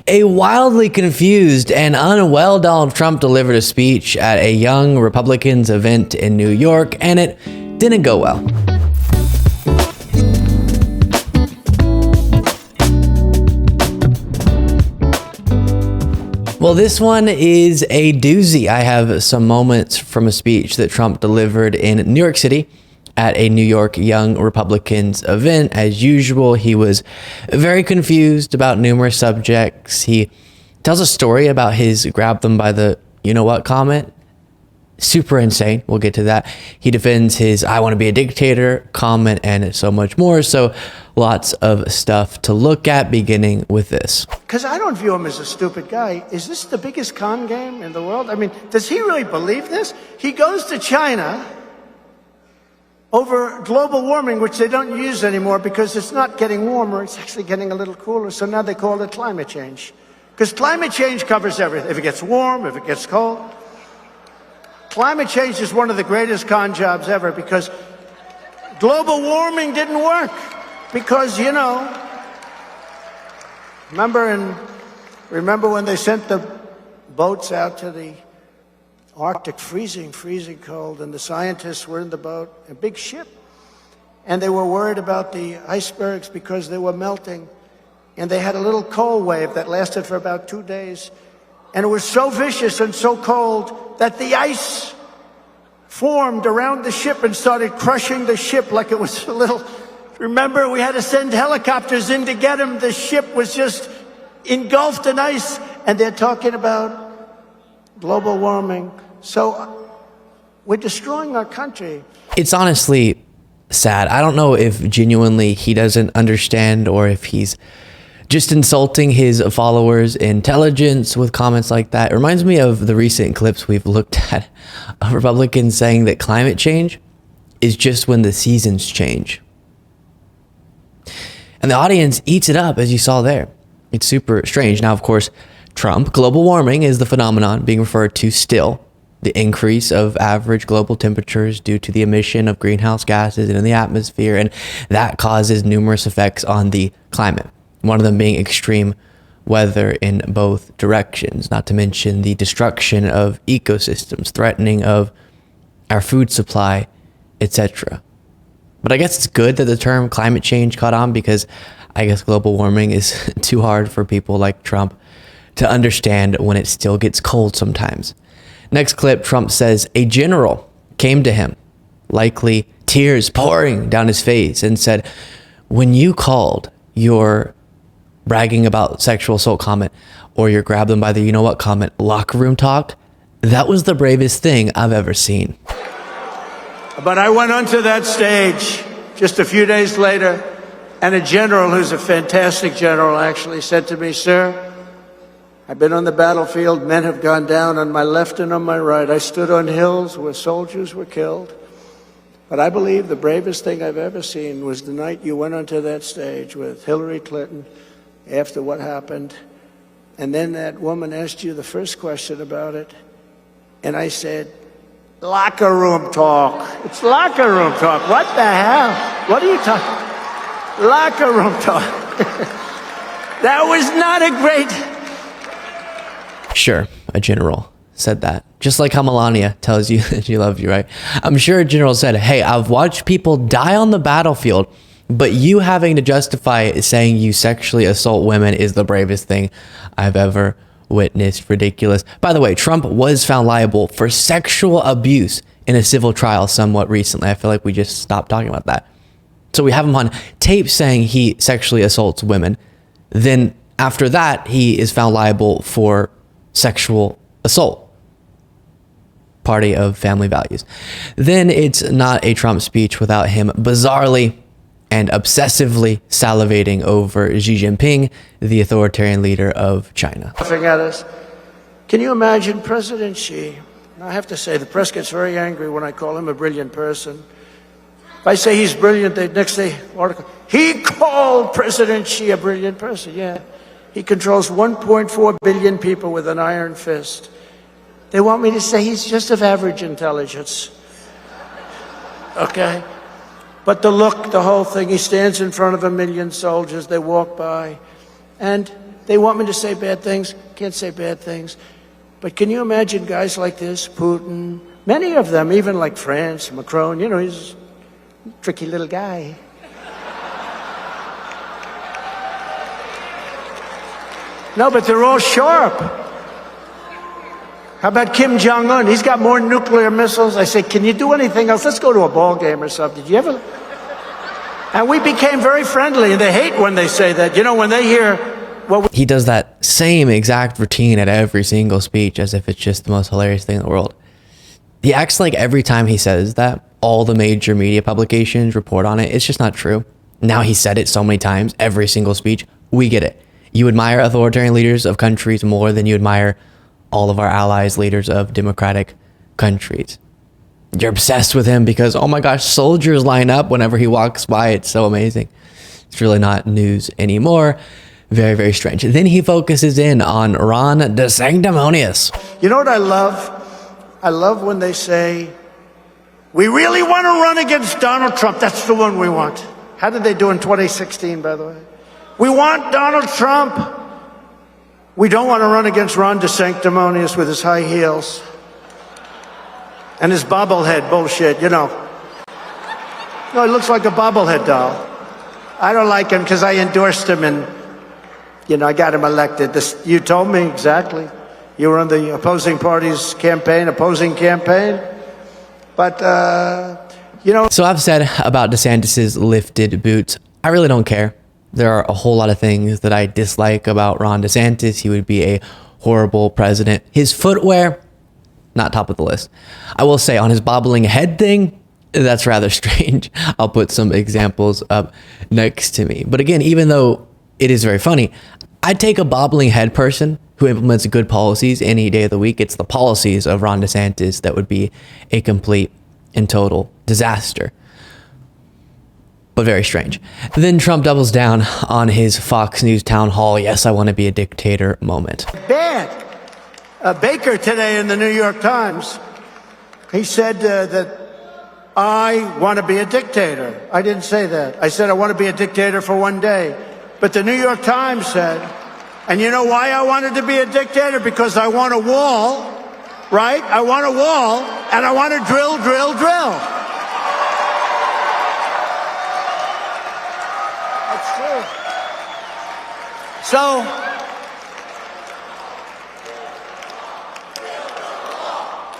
A wildly confused and unwell Donald Trump delivered a speech at a Young Republicans event in New York, and it didn't go well. Well, this one is a doozy. I have some moments from a speech that Trump delivered in New York City at a New York Young Republicans event. As usual, he was very confused about numerous subjects. He tells a story about his grab them by the you-know-what comment. Super insane. We'll get to that. He defends his I want to be a dictator comment and so much more. So lots of stuff to look at, beginning with this. Because I don't view him as a stupid guy. Is this the biggest con game in the world? I mean, does he really believe this? He goes to China over global warming, which they don't use anymore because it's not getting warmer, it's actually getting a little cooler. So now they call it climate change. Because climate change covers everything. If it gets warm, if it gets cold. Climate change is one of the greatest con jobs ever because global warming didn't work. Because, remember when they sent the boats out to the Arctic, freezing cold, and the scientists were in the boat, a big ship, and they were worried about the icebergs because they were melting, and they had a little cold wave that lasted for about 2 days, and it was so vicious and so cold that the ice formed around the ship and started crushing the ship like it was a little... Remember, we had to send helicopters in to get him. The ship was just engulfed in ice, and they're talking about global warming. So we're destroying our country. It's honestly sad. I don't know if genuinely he doesn't understand or if he's just insulting his followers' intelligence with comments like that. It reminds me of the recent clips we've looked at of Republicans saying that climate change is just when the seasons change. And the audience eats it up, as you saw there. It's super strange. Now, of course, Trump, global warming is the phenomenon being referred to still. The increase of average global temperatures due to the emission of greenhouse gases into the atmosphere, and that causes numerous effects on the climate. One of them being extreme weather in both directions, not to mention the destruction of ecosystems, threatening of our food supply, etc. But I guess it's good that the term climate change caught on because I guess global warming is too hard for people like Trump to understand when it still gets cold sometimes. Next clip, Trump says a general came to him, likely tears pouring down his face, and said, when you called your bragging about sexual assault comment or your grab them by the you-know-what comment locker room talk, that was the bravest thing I've ever seen. But I went onto that stage just a few days later, and a general who's a fantastic general actually said to me, sir, I've been on the battlefield. Men have gone down on my left and on my right. I stood on hills where soldiers were killed. But I believe the bravest thing I've ever seen was the night you went onto that stage with Hillary Clinton after what happened. And then that woman asked you the first question about it. And I said, locker room talk. It's locker room talk. What the hell? What are you talking? Locker room talk. That was not a great... Sure, a general said that. Just like how Melania tells you that she loves you, right? I'm sure a general said, hey, I've watched people die on the battlefield, but you having to justify saying you sexually assault women is the bravest thing I've ever witnessed. Ridiculous. By the way, Trump was found liable for sexual abuse in a civil trial somewhat recently. I feel like we just stopped talking about that. So we have him on tape saying he sexually assaults women. Then after that, he is found liable for sexual assault. Party of family values. Then it's not a Trump speech without him bizarrely and obsessively salivating over Xi Jinping, the authoritarian leader of China. Laughing at us. Can you imagine President Xi? I have to say, the press gets very angry when I call him a brilliant person. If I say he's brilliant, the next day article, he called President Xi a brilliant person. Yeah. He controls 1.4 billion people with an iron fist. They want me to say he's just of average intelligence. Okay? But the look, the whole thing, he stands in front of 1 million soldiers, they walk by, and They want me to say bad things. Can't say bad things. But can you imagine guys like this, Putin, many of them, even like France, Macron, you know, he's a tricky little guy. No, but they're all sharp. How about Kim Jong-un? He's got more nuclear missiles. I say, can you do anything else? Let's go to a ball game or something. Did you ever? And we became very friendly, and they hate when they say that. You know, when they hear what He does that same exact routine at every single speech as if it's just the most hilarious thing in the world. He acts like every time he says that, all the major media publications report on it. It's just not true. Now he said it so many times, every single speech. We get it. You admire authoritarian leaders of countries more than you admire all of our allies, leaders of democratic countries. You're obsessed with him because, oh my gosh, soldiers line up whenever he walks by. It's so amazing. It's really not news anymore. Very, very strange. Then he focuses in on Ron DeSanctimonious. You know what I love? I love when they say, we really want to run against Donald Trump. That's the one we want. How did they do in 2016, by the way? We want Donald Trump. We don't want to run against Ron DeSanctimonious with his high heels and his bobblehead bullshit, you know. No, he looks like a bobblehead doll. I don't like him because I endorsed him and, you know, I got him elected. You told me exactly. You were on the opposing party's campaign, opposing campaign. But, you know. So I've said about DeSantis's lifted boots, I really don't care. There are a whole lot of things that I dislike about Ron DeSantis. He would be a horrible president. His footwear, not top of the list. I will say on his bobbling head thing, that's rather strange. I'll put some examples up next to me. But again, even though it is very funny, I'd take a bobbling head person who implements good policies any day of the week. It's the policies of Ron DeSantis that would be a complete and total disaster. But very strange. Then Trump doubles down on his Fox News town hall, yes, I want to be a dictator moment. Bad. Baker today in the New York Times, he said that I want to be a dictator. I didn't say that. I said I want to be a dictator for one day. But the New York Times said, and you know why I wanted to be a dictator? Because I want a wall, right? I want a wall, and I want to drill, drill, drill. That's true. So,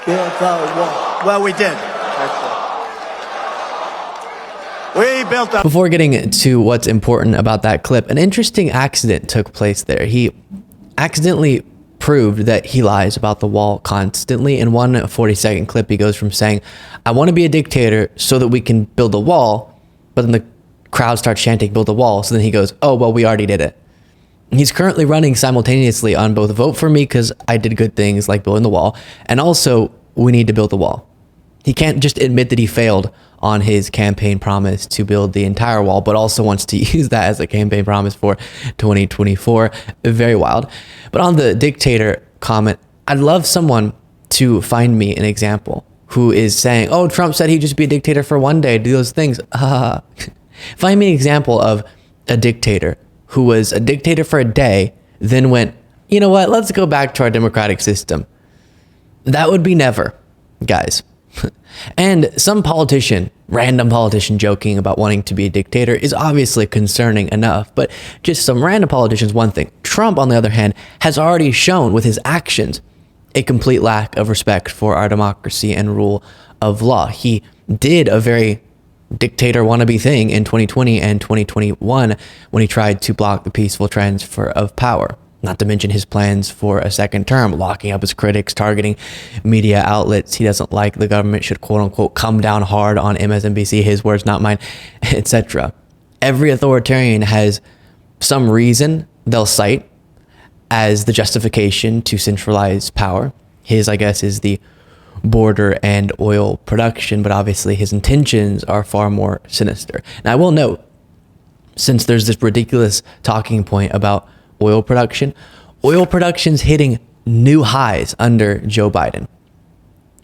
build the wall. Well, we did. We built up. Before getting to what's important about that clip, an interesting accident took place there. He accidentally proved that he lies about the wall constantly. In one 40-second clip, he goes from saying, I want to be a dictator so that we can build a wall, but then the crowd starts chanting, build a wall. So then he goes, oh, well, we already did it. He's currently running simultaneously on both vote for me because I did good things like building the wall, and also we need to build the wall. He can't just admit that he failed on his campaign promise to build the entire wall, but also wants to use that as a campaign promise for 2024. Very wild. But on the dictator comment, I'd love someone to find me an example who is saying, oh, Trump said he'd just be a dictator for one day, do those things. Find me an example of a dictator who was a dictator for a day, then went, you know what, let's go back to our democratic system. That would be never, guys. And some politician, random politician joking about wanting to be a dictator is obviously concerning enough, but just some random politicians, one thing. Trump, on the other hand, has already shown with his actions a complete lack of respect for our democracy and rule of law. He did a very dictator wannabe thing in 2020 and 2021 when he tried to block the peaceful transfer of power. Not to mention his plans for a second term, locking up his critics, targeting media outlets he doesn't like. The government should, quote unquote, come down hard on MSNBC, his words, not mine, etc. Every authoritarian has some reason they'll cite as the justification to centralize power. His, I guess, is the border and oil production, but obviously his intentions are far more sinister. Now, I will note, since there's this ridiculous talking point about oil production's hitting new highs under Joe Biden,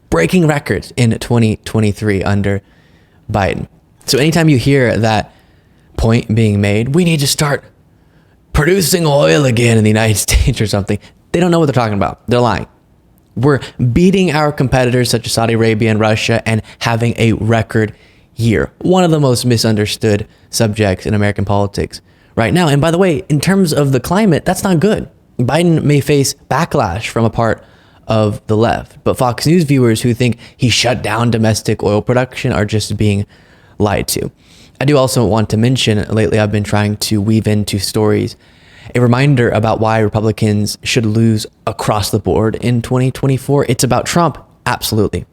breaking records in 2023 under Biden. So anytime you hear that point being made, we need to start producing oil again in the United States or something. They don't know what they're talking about. They're lying. We're beating our competitors such as Saudi Arabia and Russia and having a record year. One of the most misunderstood subjects in American politics right now. And by the way, in terms of the climate, that's not good. Biden may face backlash from a part of the left, but Fox News viewers who think he shut down domestic oil production are just being lied to. I do also want to mention, lately I've been trying to weave into stories a reminder about why Republicans should lose across the board in 2024. It's about Trump, absolutely.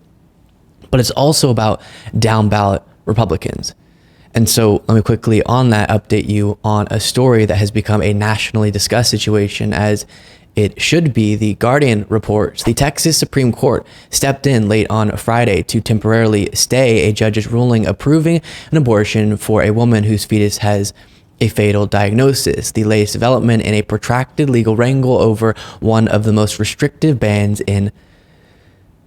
But it's also about down ballot Republicans. And so let me quickly on that update you on a story that has become a nationally discussed situation, as it should be. The Guardian reports the Texas Supreme Court stepped in late on Friday to temporarily stay a judge's ruling approving an abortion for a woman whose fetus has a fatal diagnosis, the latest development in a protracted legal wrangle over one of the most restrictive bans in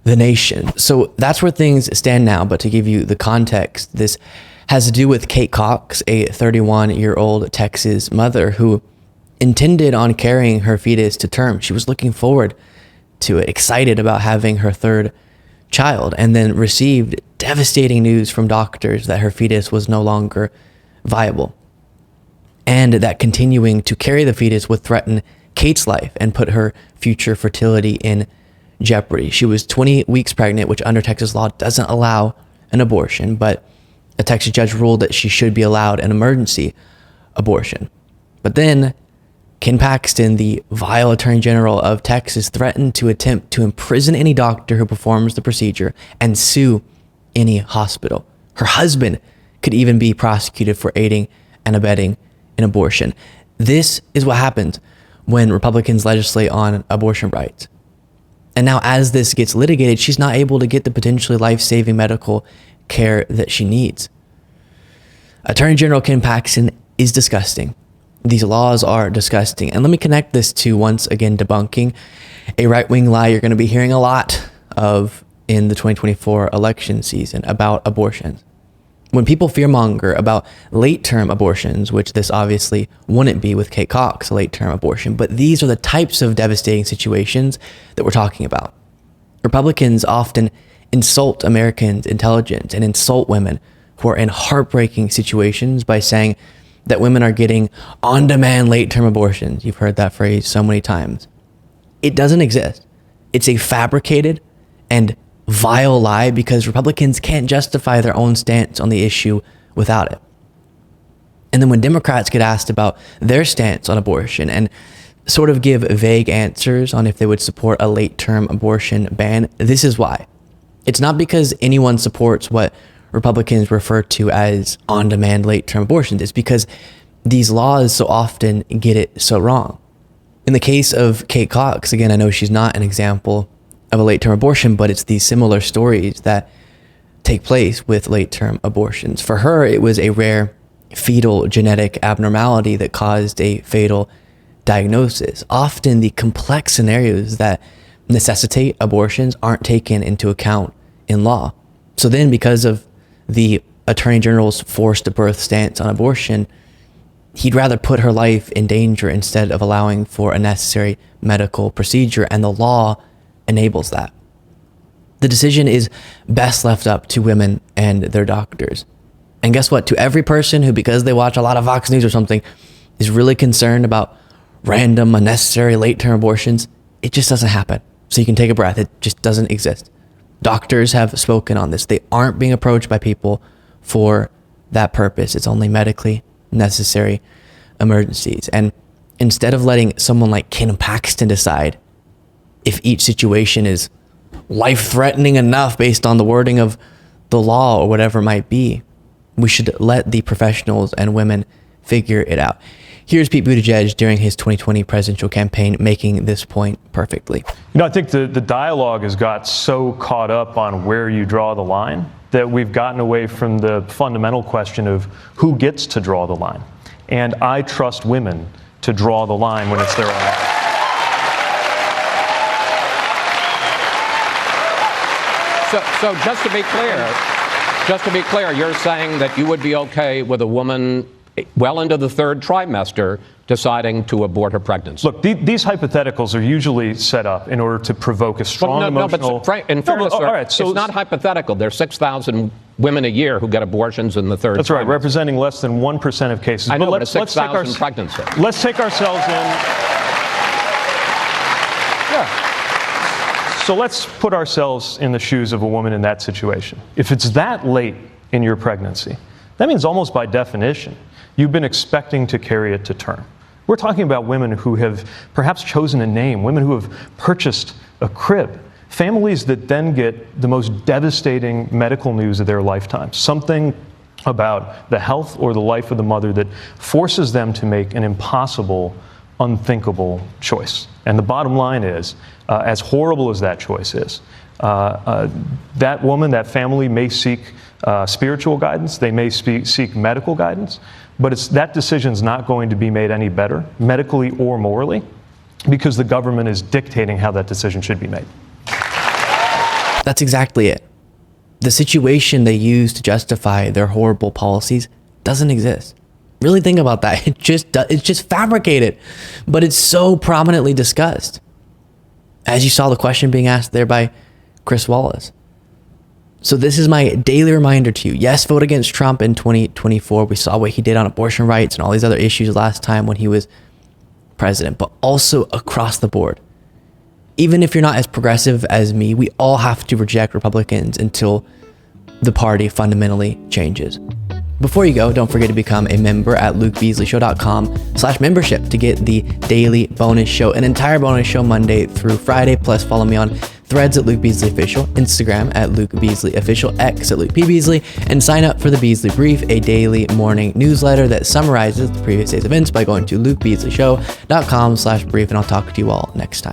the nation. So that's where things stand now. But to give you the context, this has to do with Kate Cox, a 31-year-old Texas mother who intended on carrying her fetus to term. She was looking forward to it, excited about having her third child, and then received devastating news from doctors that her fetus was no longer viable, and that continuing to carry the fetus would threaten Kate's life and put her future fertility in jeopardy. She was 20 weeks pregnant, which under Texas law doesn't allow an abortion, but a Texas judge ruled that she should be allowed an emergency abortion. But then Ken Paxton, the vile Attorney General of Texas, threatened to attempt to imprison any doctor who performs the procedure and sue any hospital. Her husband could even be prosecuted for aiding and abetting an abortion. This is what happens when Republicans legislate on abortion rights. And now as this gets litigated, she's not able to get the potentially life-saving medical care that she needs. Attorney General Ken Paxton is disgusting. These laws are disgusting. And let me connect this to, once again, debunking a right-wing lie you're going to be hearing a lot of in the 2024 election season about abortions. When people fearmonger about late-term abortions, which this obviously wouldn't be with Kate Cox, a late-term abortion, but these are the types of devastating situations that we're talking about. Republicans often insult Americans' intelligence and insult women who are in heartbreaking situations by saying that women are getting on-demand late-term abortions. You've heard that phrase so many times. It doesn't exist. It's a fabricated and vile lie because Republicans can't justify their own stance on the issue without it. And then when Democrats get asked about their stance on abortion and sort of give vague answers on if they would support a late-term abortion ban, this is why. It's not because anyone supports what Republicans refer to as on-demand late-term abortions. It's because these laws so often get it so wrong. In the case of Kate Cox, again, I know she's not an example of a late-term abortion, but it's these similar stories that take place with late-term abortions. For her, it was a rare fetal genetic abnormality that caused a fatal diagnosis. Often the complex scenarios that necessitate abortions aren't taken into account in law. So then, because of the Attorney General's forced birth stance on abortion, he'd rather put her life in danger instead of allowing for a necessary medical procedure, and the law enables that. The decision is best left up to women and their doctors. And guess what? To every person who, because they watch a lot of Fox News or something, is really concerned about random, unnecessary late-term abortions, it just doesn't happen. So you can take a breath. It just doesn't exist. Doctors have spoken on this. They aren't being approached by people for that purpose. It's only medically necessary emergencies. And instead of letting someone like Ken Paxton decide if each situation is life-threatening enough based on the wording of the law or whatever it might be, we should let the professionals and women figure it out. Here's Pete Buttigieg during his 2020 presidential campaign making this point perfectly. You know, I think the dialogue has got so caught up on where you draw the line that we've gotten away from the fundamental question of who gets to draw the line. And I trust women to draw the line when it's their own life. So just to be clear, you're saying that you would be okay with a woman well into the third trimester, deciding to abort her pregnancy. Look, these hypotheticals are usually set up in order to provoke a strong emotional... In fairness, all right, so it's not hypothetical. There's 6,000 women a year who get abortions in the third That's trimester. right, representing less than 1% of cases. I know, but let's 6,000 pregnancies. Let's take ourselves in... Yeah. So let's put ourselves in the shoes of a woman in that situation. If it's that late in your pregnancy, that means almost by definition, you've been expecting to carry it to term. We're talking about women who have perhaps chosen a name, women who have purchased a crib, families that then get the most devastating medical news of their lifetime, something about the health or the life of the mother that forces them to make an impossible, unthinkable choice. And the bottom line is, as horrible as that choice is, that woman, that family may seek spiritual guidance, they may seek medical guidance, but that decision's not going to be made any better, medically or morally, because the government is dictating how that decision should be made. That's exactly it. The situation they use to justify their horrible policies doesn't exist. Really think about that. It's just fabricated, but it's so prominently discussed. As you saw the question being asked there by Chris Wallace. So this is my daily reminder to you. Yes, vote against Trump in 2024. We saw what he did on abortion rights and all these other issues last time when he was president, but also across the board. Even if you're not as progressive as me, we all have to reject Republicans until the party fundamentally changes. Before you go, don't forget to become a member at lukebeasley.com/membership to get the daily bonus show, an entire bonus show Monday through Friday. Plus, follow me on Threads at Luke Beasley Official, Instagram at Luke Beasley Official, X at Luke P. Beasley, and sign up for the Beasley Brief, a daily morning newsletter that summarizes the previous day's events by going to lukebeasleyshow.com/brief, and I'll talk to you all next time.